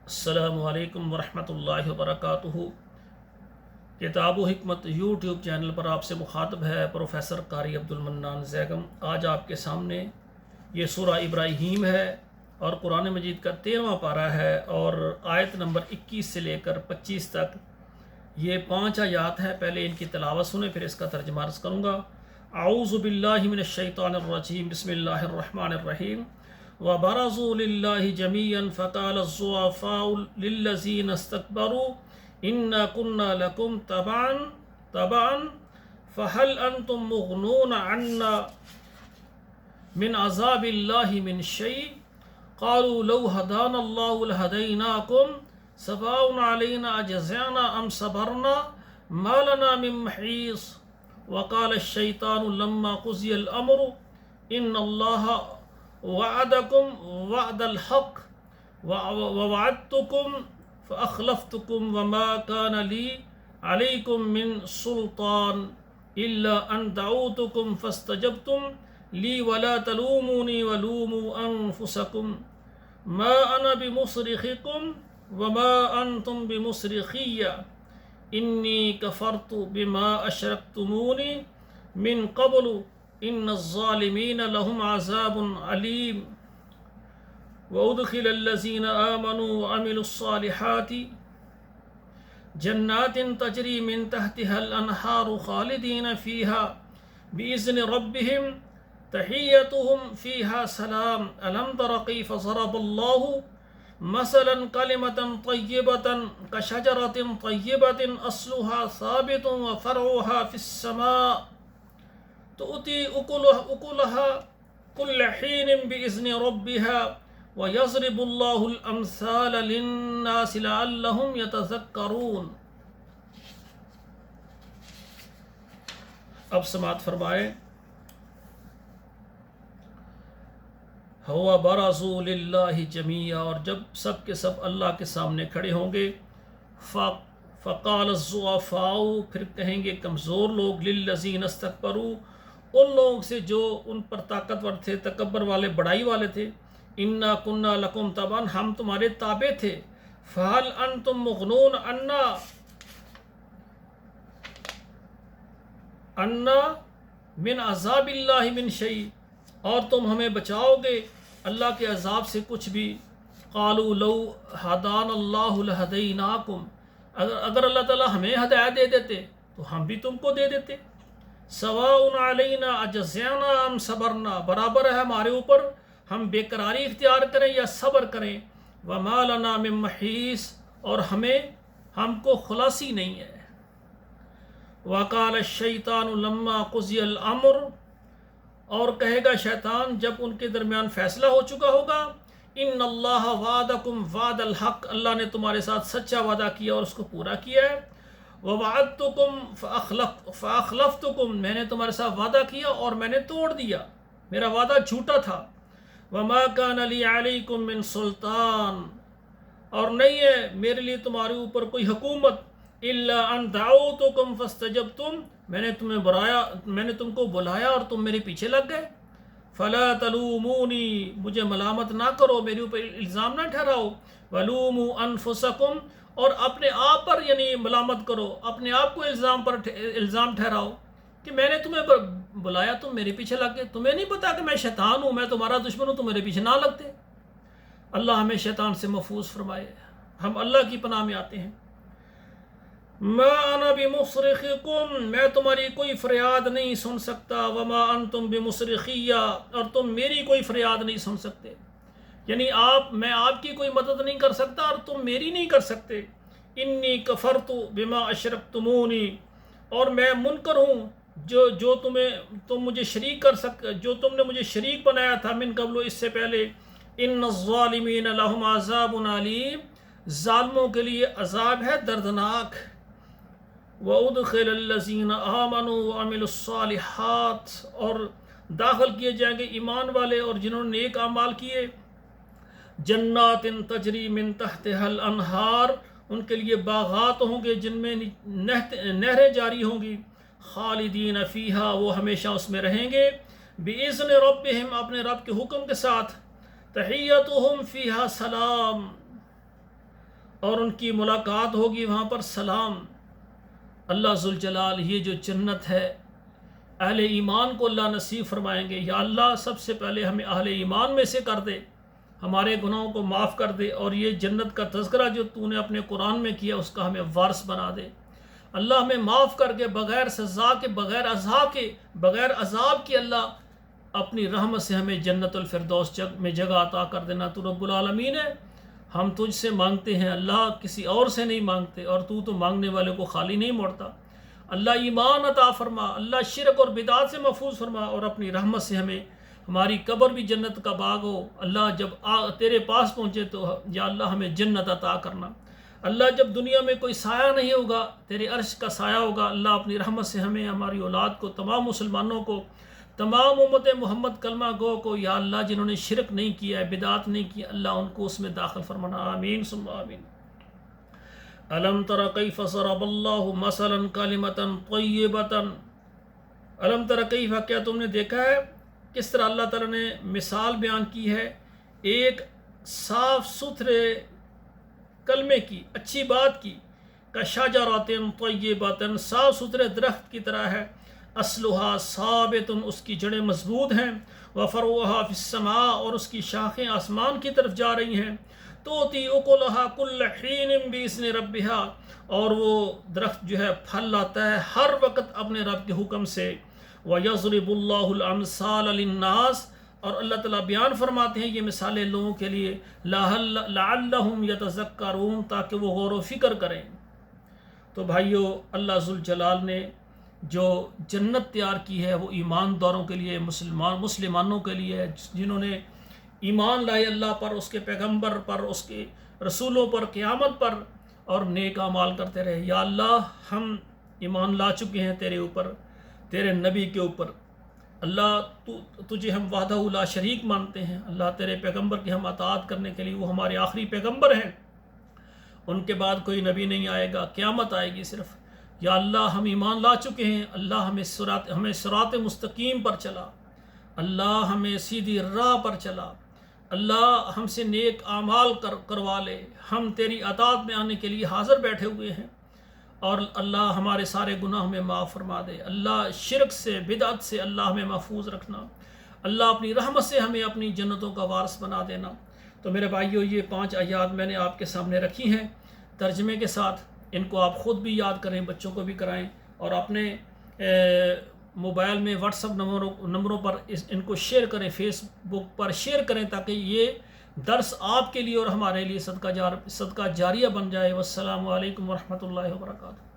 السلام علیکم ورحمۃ اللہ وبرکاتہ۔ کتاب و حکمت یوٹیوب چینل پر آپ سے مخاطب ہے پروفیسر قاری عبد المنان زیگم۔ آج آپ کے سامنے یہ سورہ ابراہیم ہے اور قرآن مجید کا 13واں پارہ ہے اور آیت نمبر 21 سے لے کر 25 تک یہ 5 آیات ہیں۔ پہلے ان کی تلاوت سنیں پھر اس کا ترجمہ عرض کروں گا۔ اعوذ باللہ من الشیطان الرجیم، بسم اللہ الرحمن الرحیم۔ وَبَرَزُوا لِلَّهِ جَمِيعًا فَقَالَ الضُّعَفَاءُ لِلَّذِينَ اسْتَكْبَرُوا إِنَّا كُنَّا لَكُمْ تَبَعًا فَهَلْ أَنْتُمْ مُغْنُونَ عَنَّا مِنْ عَذَابِ اللَّهِ مِنْ شَيْءٍ قَالُوا لَوْ هَدَانَا اللَّهُ لَهَدَيْنَاكُمْ سَوَاءٌ عَلَيْنَا أَجَزَعْنَا أَمْ صَبَرْنَا مَا لَنَا مِنْ مَحِيصٍ وَقَالَ الشَّيْطَانُ لَمَّا قُضِيَ الْأَمْرُ إِنَّ اللَّهَ وعدكم وعد الحق ووعدتكم فأخلفتكم وما كان لي عليكم من سلطان إلا أن دعوتكم فاستجبتم لي ولا تلوموني ولوموا أنفسكم ما أنا بمصرخكم وما أنتم بمصرخي إني كفرت بما أشركتموني من قبل ان الظالمین لهم عذاب علیم وادخل الذین آمنوا وعملوا الصالحات جنات تجری من تحتها الانہار خالدین فیها بإذن ربهم تحیتهم فیها سلام الم تر کیف ضرب اللہ مثلا کلمة طیبة کشجرة طیبة اصلها ثابت وفرعها في السماء تؤتي أكلها كل حين بإذن ربها ويضرب الله الأمثال للناس لعلهم يتذكرون۔ اب سماعت فرمائیں۔ هو برزوا للہ جمیعا، اور جب سب کے سب اللہ کے سامنے کھڑے ہوں گے، فقال الضعفاء، پھر کہیں گے کمزور لوگ، للذین استکبروا، ان لوگوں سے جو ان پر طاقتور تھے، تکبر والے، بڑائی والے تھے، انا کننا لکم تبعا، ہم تمہارے تابع تھے، فہل انتم مغنون عنا من عذاب اللہ من شیء، اور تم ہمیں بچاؤ گے اللہ کے عذاب سے کچھ بھی۔ قالوا لو ہدانا اللہ لہدیناکم، اگر اللہ تعالیٰ ہمیں ہدایت دے دیتے تو ہم بھی تم کو دے دیتے۔ سواء علینا اجزعنا ام صبرنا، برابر ہے ہمارے اوپر ہم بے قراری اختیار کریں یا صبر کریں۔ وما لنا من محیص، اور ہم کو خلاصی نہیں ہے۔ وقال الشیطان لما قضی الامر، اور کہے گا شیطان جب ان کے درمیان فیصلہ ہو چکا ہوگا، ان اللہ وعدکم وعد الحق، اللہ نے تمہارے ساتھ سچا وعدہ کیا اور اس کو پورا کیا ہے۔ وَوَعَدْتُكُمْ فَأَخْلَفْتُكُمْ، میں نے تمہارے ساتھ وعدہ کیا اور میں نے توڑ دیا، میرا وعدہ جھوٹا تھا۔ وَمَا كَانَ لِي عَلَيْكُمْ مِنْ سُلْطَان، اور نہیں ہے میرے لیے تمہارے اوپر کوئی حکومت، إِلَّا أَن دَعَوْتُكُمْ فَاسْتَجَبْتُمْ، میں نے تم کو بلایا اور تم میرے پیچھے لگ گئے۔ فَلَا تَلُومُونِي، مجھے ملامت نہ کرو، میرے اوپر الزام نہ ٹھہراؤ۔ وَلُومُوا أَنفُسَكُمْ، اور اپنے آپ پر یعنی ملامت کرو، اپنے آپ کو الزام ٹھہراؤ کہ میں نے تمہیں بلایا، تم میرے پیچھے لگ گئے، تمہیں نہیں پتا کہ میں شیطان ہوں، میں تمہارا دشمن ہوں، تم میرے پیچھے نہ لگتے۔ اللہ ہمیں شیطان سے محفوظ فرمائے، ہم اللہ کی پناہ میں آتے ہیں۔ ما انا بمصرخکم، میں تمہاری کوئی فریاد نہیں سن سکتا، وما انتم بمصرخی، اور تم میری کوئی فریاد نہیں سن سکتے، یعنی میں آپ کی کوئی مدد نہیں کر سکتا اور تم میری نہیں کر سکتے۔ انی کفرت بما اشرکتمونی، اور میں منکر ہوں جو تم مجھے جو تم نے مجھے شریک بنایا تھا، من قبل، اس سے پہلے۔ ان الظالمین لہم عذاب علیم، ظالموں کے لیے عذاب ہے دردناک۔ وَأُدْخِلَ الَّذِينَ آمَنُوا وَعَمِلُوا الصَّالِحَاتِ، اور داخل کیے جائیں گے ایمان والے اور جنہوں نے نیک اعمال کیے، جنات تجری من تحتها الانہار، ان کے لیے باغات ہوں گے جن میں نہریں جاری ہوں گی، خالدین فیہا، وہ ہمیشہ اس میں رہیں گے، بِإِذْنِ رَبِّهِمْ، اپنے رب کے حکم کے ساتھ، تحیتہم فیہا سلام، اور ان کی ملاقات ہوگی وہاں پر سلام۔ اللہ ذوالجلال یہ جو جنت ہے اہل ایمان کو اللہ نصیب فرمائیں گے، یا اللہ سب سے پہلے ہمیں اہل ایمان میں سے کر دے، ہمارے گناہوں کو معاف کر دے، اور یہ جنت کا تذکرہ جو تو نے اپنے قرآن میں کیا اس کا ہمیں وارث بنا دے۔ اللہ ہمیں معاف کر کے بغیر سزا کے، بغیر عذاب کے اللہ اپنی رحمت سے ہمیں جنت الفردوس میں جگہ عطا کر دینا۔ تو رب العالمین ہے، ہم تجھ سے مانگتے ہیں اللہ، کسی اور سے نہیں مانگتے، اور تو مانگنے والے کو خالی نہیں موڑتا۔ اللہ ایمان عطا فرما، اللہ شرک اور بدعات سے محفوظ فرما، اور اپنی رحمت سے ہمیں ہماری قبر بھی جنت کا باغ ہو۔ اللہ جب تیرے پاس پہنچے تو یا اللہ ہمیں جنت عطا کرنا۔ اللہ جب دنیا میں کوئی سایہ نہیں ہوگا، تیرے عرش کا سایہ ہوگا۔ اللہ اپنی رحمت سے ہمیں، ہماری اولاد کو، تمام مسلمانوں کو، تمام امت محمد کلمہ گو کو، یا اللہ جنہوں نے شرک نہیں کیا ہے، بدعات نہیں کیا، اللہ ان کو اس میں داخل فرمانا۔ آمین ثم آمین۔ الم تر کیف ضرب اللہ مثلا کلمۃ طیبۃ، الم تر کیف، کیا تم نے دیکھا ہے کس طرح اللہ تعالیٰ نے مثال بیان کی ہے ایک صاف ستھرے کلمے کی، اچھی بات کی، کشجرۃ طیبۃ، صاف ستھرے درخت کی طرح ہے، اصلها ثابت، اس کی جڑیں مضبوط ہیں، وفروعها فی السماء، اور اس کی شاخیں آسمان کی طرف جا رہی ہیں، تؤتی اکلها کل حین باذن ربها، اور وہ درخت جو ہے پھل لاتا ہے ہر وقت اپنے رب کے حکم سے، وَيَضْرِبُ اللَّهُ الْأَمْثَالَ لِلنَّاسِ، اور اللہ تعالیٰ بیان فرماتے ہیں یہ مثالیں لوگوں کے لیے، لَعَلَّهُمْ يَتَذَكَّرُونَ، تاکہ وہ غور و فکر کریں۔ تو بھائیو، اللہ ذوالجلال نے جو جنت تیار کی ہے وہ ایمانداروں کے لیے، مسلمانوں کے لیے، جنہوں نے ایمان لائے اللہ پر، اس کے پیغمبر پر، اس کے رسولوں پر، قیامت پر، اور نیک اعمال کرتے رہے۔ یا اللہ ہم ایمان لا چکے ہیں تیرے اوپر، تیرے نبی کے اوپر۔ اللہ تجھے ہم وحدہ لا شریک مانتے ہیں۔ اللہ تیرے پیغمبر کی ہم اطاعت کرنے کے لیے، وہ ہمارے آخری پیغمبر ہیں، ان کے بعد کوئی نبی نہیں آئے گا، قیامت آئے گی صرف۔ یا اللہ ہم ایمان لا چکے ہیں، اللہ ہمیں صراط مستقیم پر چلا، اللہ ہمیں سیدھی راہ پر چلا، اللہ ہم سے نیک اعمال کروا لے۔ ہم تیری اطاعت میں آنے کے لیے حاضر بیٹھے ہوئے ہیں، اور اللہ ہمارے سارے گناہ ہمیں معاف فرما دے۔ اللہ شرک سے، بدعت سے اللہ ہمیں محفوظ رکھنا، اللہ اپنی رحمت سے ہمیں اپنی جنتوں کا وارث بنا دینا۔ تو میرے بھائیو، یہ 5 آیات میں نے آپ کے سامنے رکھی ہیں ترجمے کے ساتھ، ان کو آپ خود بھی یاد کریں، بچوں کو بھی کرائیں، اور اپنے موبائل میں واٹس ایپ نمبروں پر ان کو شیئر کریں، فیس بک پر شیئر کریں، تاکہ یہ درس آپ کے لیے اور ہمارے لیے صدقہ جاریہ بن جائے۔ والسلام علیکم ورحمۃ اللہ وبرکاتہ۔